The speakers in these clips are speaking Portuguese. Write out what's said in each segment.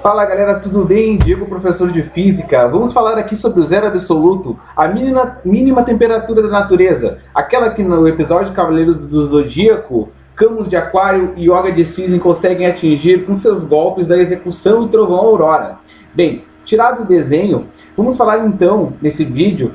Fala galera, tudo bem? Diego, professor de Física. Vamos falar aqui sobre o zero absoluto, a mínima temperatura da natureza. Aquela que no episódio Cavaleiros do Zodíaco, Camus de Aquário e Yoga de Cisne conseguem atingir com seus golpes da execução e trovão aurora. Bem, tirado o desenho, vamos falar então, nesse vídeo,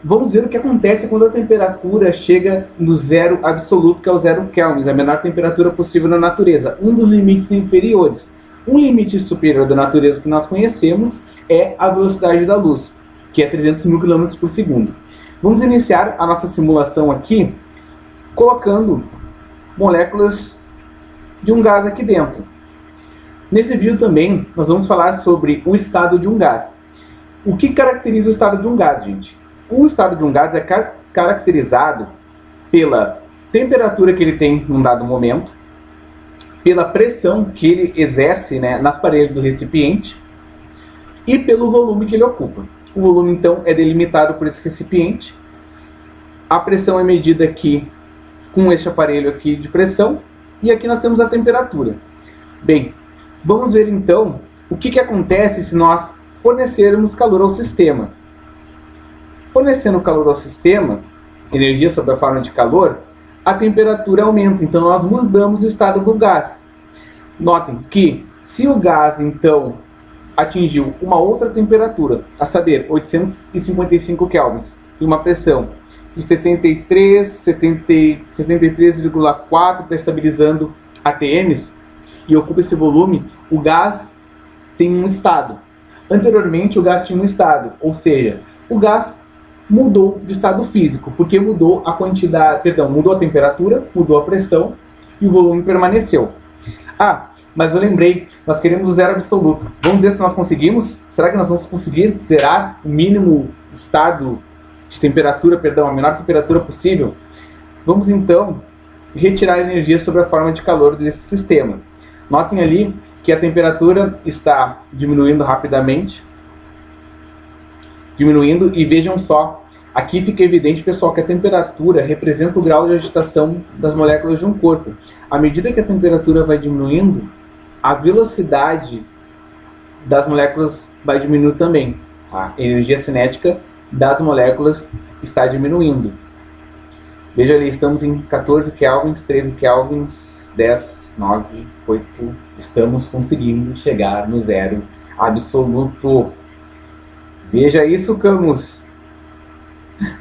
vamos ver o que acontece quando a temperatura chega no zero absoluto, que é o 0 Kelvin, a menor temperatura possível na natureza, um dos limites inferiores. Um limite superior da natureza que nós conhecemos é a velocidade da luz, que é 300 mil km por segundo. Vamos iniciar a nossa simulação aqui, colocando moléculas de um gás aqui dentro. Nesse vídeo também, nós vamos falar sobre o estado de um gás. O que caracteriza o estado de um gás, gente? O estado de um gás é caracterizado pela temperatura que ele tem num dado momento, pela pressão que ele exerce, nas paredes do recipiente e pelo volume que ele ocupa. O volume, então, é delimitado por esse recipiente. A pressão é medida aqui com este aparelho aqui de pressão e aqui nós temos a temperatura. Bem, vamos ver então o que acontece se nós fornecermos calor ao sistema. Fornecendo calor ao sistema, energia sob a forma de calor, a temperatura aumenta, então nós mudamos o estado do gás. Notem que se o gás então atingiu uma outra temperatura, a saber, 855 kelvins, e uma pressão de 73,4 está estabilizando atms, e ocupa esse volume, o gás tem um estado. Anteriormente o gás tinha um estado, ou seja, o gás mudou de estado físico, porque mudou a quantidade, mudou a temperatura, mudou a pressão e o volume permaneceu. Mas eu lembrei, nós queremos o zero absoluto. Vamos ver se nós conseguimos? Será que nós vamos conseguir zerar o mínimo estado de temperatura, a menor temperatura possível? Vamos então retirar a energia sob a forma de calor desse sistema. Notem ali que a temperatura está diminuindo rapidamente. E vejam só, aqui fica evidente, pessoal, que a temperatura representa o grau de agitação das moléculas de um corpo. À medida que a temperatura vai diminuindo, a velocidade das moléculas vai diminuindo também. A energia cinética das moléculas está diminuindo. Veja ali, estamos em 14 kelvins, 13 kelvins, 10, 9, 8. Estamos conseguindo chegar no zero absoluto. Veja isso, Camus.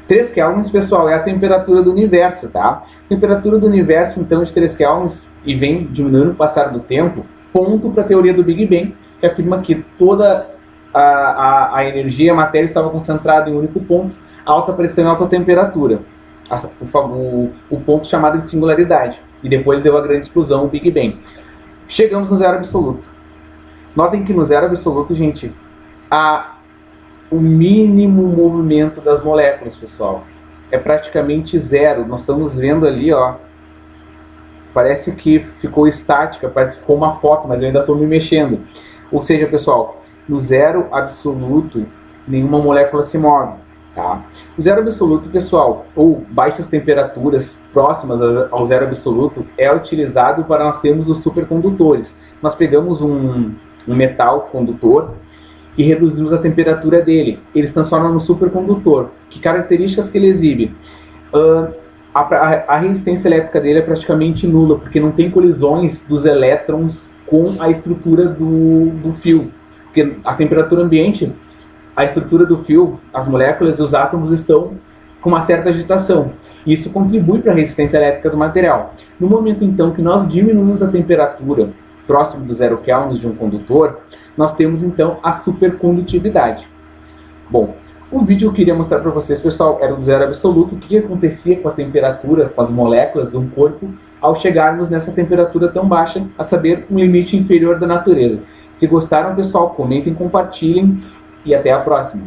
3 kelvins, pessoal, é a temperatura do universo, tá? A temperatura do universo, então, de 3 kelvins e vem diminuindo com o passar do tempo, ponto para a teoria do Big Bang, que afirma que toda a energia, a matéria estava concentrada em um único ponto, alta pressão e alta temperatura. O ponto chamado de singularidade. E depois deu a grande explosão, o Big Bang. Chegamos no zero absoluto. Notem que no zero absoluto, gente, o mínimo movimento das moléculas, pessoal, é praticamente zero. Nós estamos vendo ali, ó, parece que ficou estática, parece que ficou uma foto, mas eu ainda estou me mexendo. Ou seja, pessoal, no zero absoluto, nenhuma molécula se move, tá? O zero absoluto, pessoal, ou baixas temperaturas próximas ao zero absoluto, é utilizado para nós termos os supercondutores. Nós pegamos um metal condutor e reduzimos a temperatura dele. Ele se transforma num supercondutor. Que características que ele exibe? A resistência elétrica dele é praticamente nula, porque não tem colisões dos elétrons com a estrutura do fio. Porque a temperatura ambiente, a estrutura do fio, as moléculas e os átomos estão com uma certa agitação. Isso contribui para a resistência elétrica do material. No momento, então, que nós diminuímos a temperatura próximo do 0 Kelvin de um condutor, nós temos então a supercondutividade. Bom, o vídeo que eu queria mostrar para vocês, pessoal, era do zero absoluto, o que acontecia com a temperatura, com as moléculas de um corpo, ao chegarmos nessa temperatura tão baixa, a saber, um limite inferior da natureza. Se gostaram, pessoal, comentem, compartilhem e até a próxima.